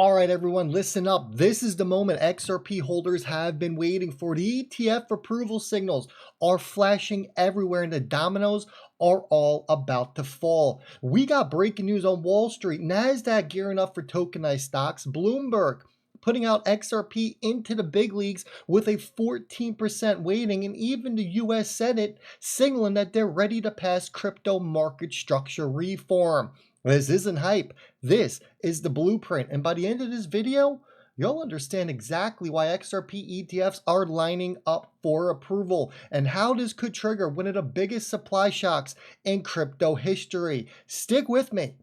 All right, everyone, listen up. This is the moment XRP holders have been waiting for. The ETF approval signals are flashing everywhere, and the dominoes are all about to fall. We got breaking news on Wall Street. NASDAQ gearing up for tokenized stocks. Bloomberg putting out XRP into the big leagues with a 14% weighting, and even the US Senate signaling that they're ready to pass crypto market structure reform. This isn't hype. This is the blueprint. And by the end of this video, you'll understand exactly why XRP ETFs are lining up for approval and how this could trigger one of the biggest supply shocks in crypto history. Stick with me,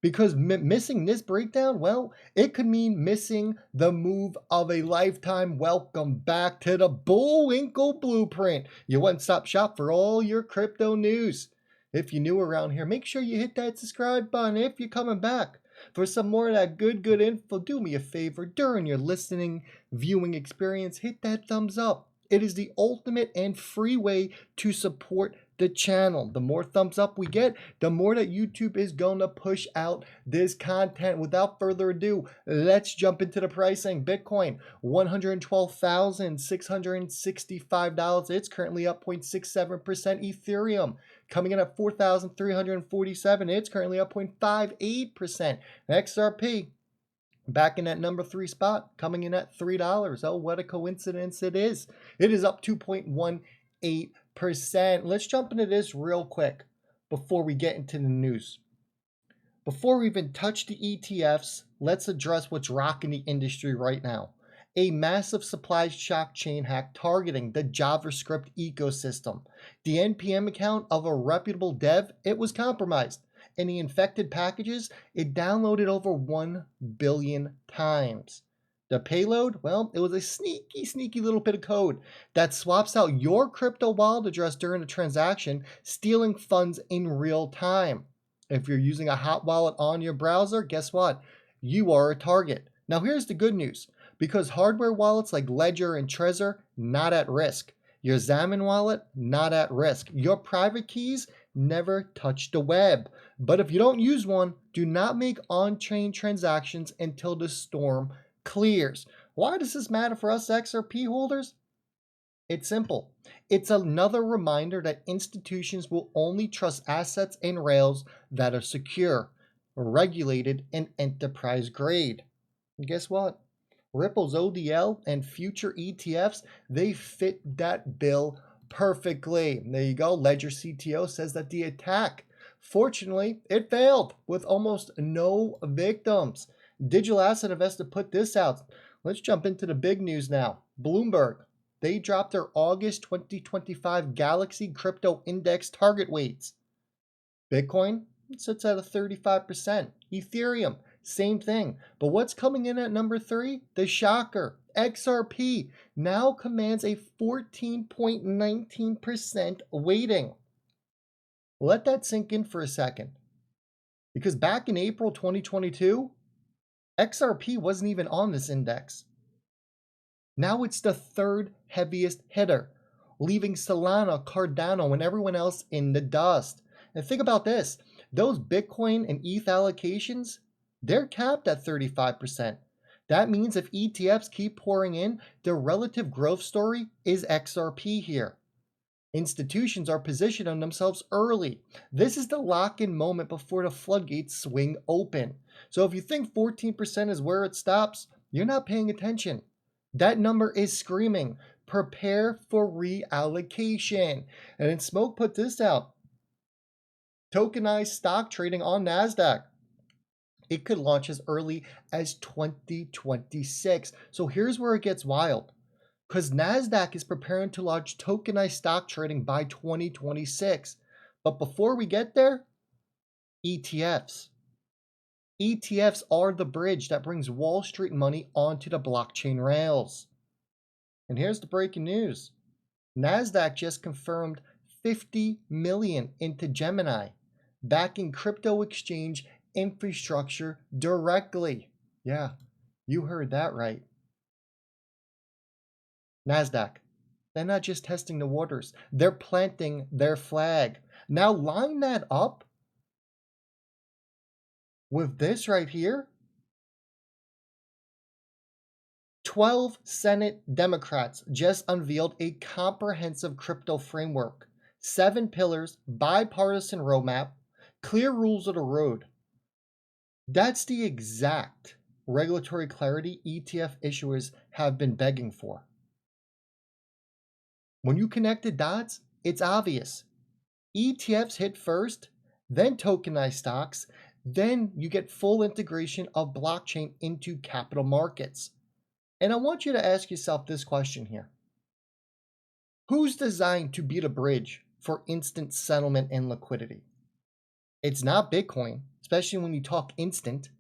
because missing this breakdown, well, it could mean missing the move of a lifetime. Welcome back to the Bullwinkle Blueprint, your one-stop shop for all your crypto news. If you're new around here, make sure you hit that subscribe button. If you're coming back for some more of that good info, do me a favor during your listening, viewing experience, hit that thumbs up. It is the ultimate and free way to support the channel. The more thumbs up we get, the more that YouTube is going to push out this content. Without further ado, let's jump into the pricing. Bitcoin, $112,665. It's currently up 0.67%. Ethereum coming in at 4,347. It's currently up 0.58%. XRP back in that number 3 spot, coming in at $3. Oh, what a coincidence it is. It is up 2.18%. Let's jump into this real quick before we get into the news. Before we even touch the ETFs, let's address what's rocking the industry right now. A massive supply shock chain hack targeting the JavaScript ecosystem. The NPM account of a reputable dev, it was compromised. And the infected packages, it downloaded over 1 billion times. The payload, well, it was a sneaky little bit of code that swaps out your crypto wallet address during a transaction, stealing funds in real time. If you're using a hot wallet on your browser, guess what? You are a target. Now here's the good news. Because hardware wallets like Ledger and Trezor, not at risk. Your Xamarin wallet, not at risk. Your private keys never touch the web. But if you don't use one, do not make on-chain transactions until the storm clears. Why does this matter for us XRP holders? It's simple. It's another reminder that institutions will only trust assets and rails that are secure, regulated, and enterprise grade. And guess what? Ripple's ODL and future ETFs, they fit that bill perfectly. There you go. Ledger CTO says that the attack, fortunately, it failed with almost no victims. Digital Asset Investor put this out. Let's jump into the big news now. Bloomberg, they dropped their August 2025 Galaxy Crypto Index target weights. Bitcoin sits at a 35%. Ethereum, same thing. But what's coming in at number 3? The shocker. XRP now commands a 14.19% weighting. Let that sink in for a second. Because back in April 2022, XRP wasn't even on this index. Now it's the 3rd heaviest hitter, leaving Solana, Cardano, and everyone else in the dust. And think about this. Those Bitcoin and ETH allocations, they're capped at 35%. That means if ETFs keep pouring in, the relative growth story is XRP here. Institutions are positioning themselves early. This is the lock-in moment before the floodgates swing open. So if you think 14% is where it stops, you're not paying attention. That number is screaming, prepare for reallocation. And then Smoke put this out. Tokenized stock trading on NASDAQ. It could launch as early as 2026. So here's where it gets wild. Because NASDAQ is preparing to launch tokenized stock trading by 2026. But before we get there, ETFs. ETFs are the bridge that brings Wall Street money onto the blockchain rails. And here's the breaking news. NASDAQ just confirmed $50 million into Gemini, backing crypto exchange infrastructure directly. Yeah, you heard that right. NASDAQ, they're not just testing the waters, they're planting their flag. Now line that up with this right here. 12 Senate Democrats just unveiled a comprehensive crypto framework, 7 pillars, bipartisan roadmap, clear rules of the road. That's the exact regulatory clarity ETF issuers have been begging for. When you connect the dots, it's obvious. ETFs hit first, then tokenized stocks, then you get full integration of blockchain into capital markets. And I want you to ask yourself this question here. Who's designed to be the bridge for instant settlement and liquidity? It's not Bitcoin, especially when you talk instant.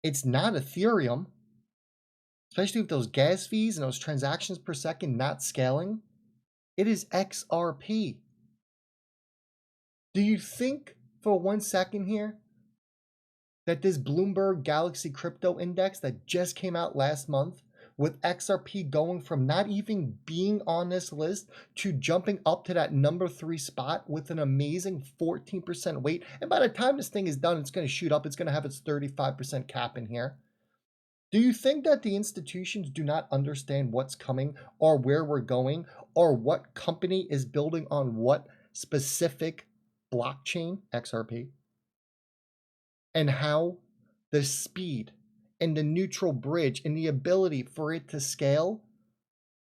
It's not Ethereum, especially with those gas fees and those transactions per second not scaling. It is XRP. Do you think for 1 second here that this Bloomberg Galaxy Crypto Index that just came out last month, with XRP going from not even being on this list to jumping up to that number 3 spot with an amazing 14% weight? And by the time this thing is done, it's going to shoot up. It's going to have its 35% cap in here. Do you think that the institutions do not understand what's coming or where we're going or what company is building on what specific blockchain, XRP, and how the speed and the neutral bridge and the ability for it to scale?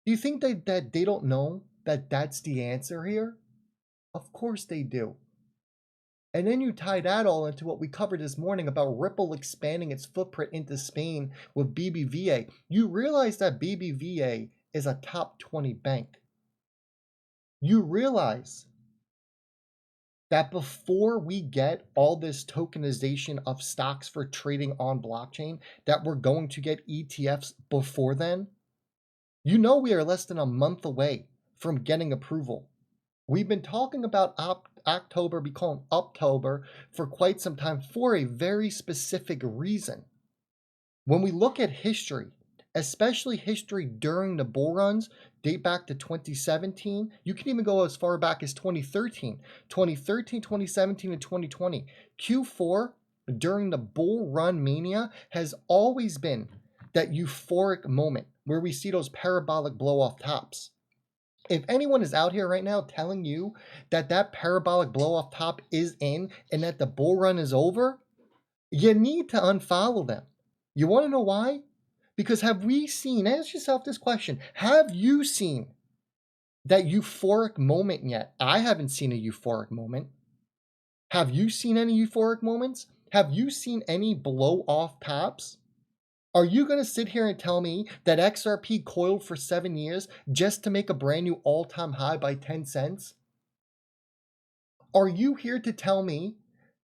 Do you think that they don't know that that's the answer here? Of course they do. And then you tie that all into what we covered this morning about Ripple expanding its footprint into Spain with BBVA. You realize that BBVA is a top 20 bank. You realize that before we get all this tokenization of stocks for trading on blockchain, that we're going to get ETFs before then? You know we are less than a month away from getting approval. We've been talking about October becoming Uptober for quite some time for a very specific reason. When we look at history, especially history during the bull runs, date back to 2017, you can even go as far back as 2013, 2017, and 2020. Q4 during the bull run mania has always been that euphoric moment where we see those parabolic blow off tops. If anyone is out here right now telling you that that parabolic blow off top is in and that the bull run is over, you need to unfollow them. You want to know why? Because have we seen, ask yourself this question, have you seen that euphoric moment yet? I haven't seen a euphoric moment. Have you seen any euphoric moments? Have you seen any blow off tops? Are you going to sit here and tell me that XRP coiled for 7 years just to make a brand new all-time high by 10 cents? Are you here to tell me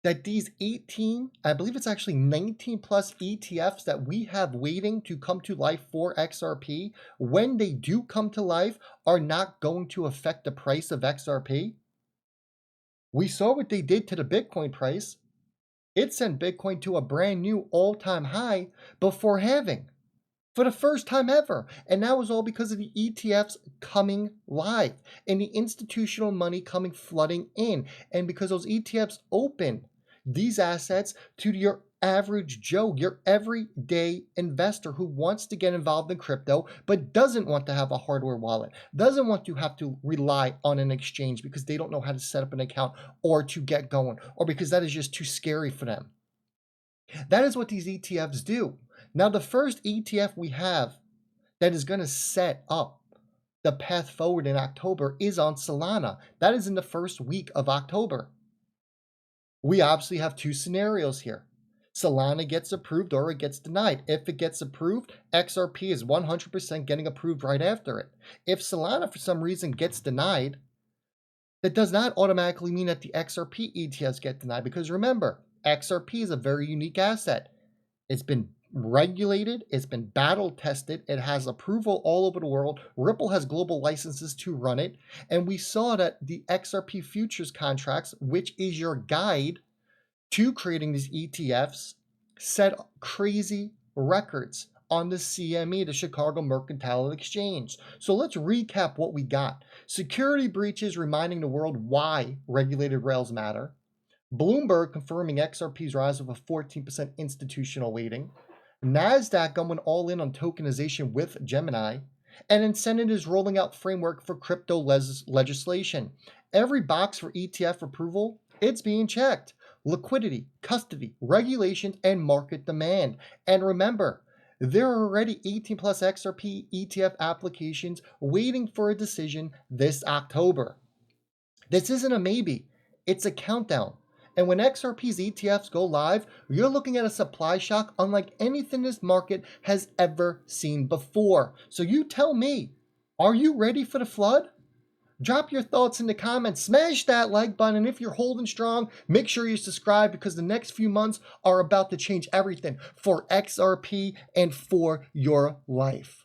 that these 18, I believe it's actually 19 plus ETFs that we have waiting to come to life for XRP, when they do come to life, are not going to affect the price of XRP? We saw what they did to the Bitcoin price. It sent Bitcoin to a brand new all-time high before halving for the first time ever. And that was all because of the ETFs coming live and the institutional money coming flooding in. And because those ETFs open these assets to your average Joe, your everyday investor who wants to get involved in crypto but doesn't want to have a hardware wallet, doesn't want to have to rely on an exchange because they don't know how to set up an account or to get going, or because that is just too scary for them. That is what these ETFs do. Now, the first ETF we have that is going to set up the path forward in October is on Solana. That is in the first week of October. We obviously have two scenarios here. Solana gets approved or it gets denied. If it gets approved, XRP is 100% getting approved right after it. If Solana for some reason gets denied, that does not automatically mean that the XRP ETFs get denied, because remember, XRP is a very unique asset. It's been regulated, it's been battle tested, it has approval all over the world. Ripple has global licenses to run it, and we saw that the XRP futures contracts, which is your guide to creating these ETFs, set crazy records on the CME, the Chicago Mercantile Exchange. So let's recap what we got. Security breaches reminding the world why regulated rails matter. Bloomberg confirming XRP's rise of a 14% institutional weighting. NASDAQ going all in on tokenization with Gemini, and then Senate is rolling out framework for crypto legislation. Every box for ETF approval, it's being checked. Liquidity, custody, regulations, and market demand. And remember, there are already 18 plus XRP ETF applications waiting for a decision this October. This isn't a maybe, it's a countdown. And when XRP's ETFs go live, you're looking at a supply shock unlike anything this market has ever seen before. So you tell me, are you ready for the flood? Drop your thoughts in the comments, smash that like button, and if you're holding strong, make sure you subscribe because the next few months are about to change everything for XRP and for your life.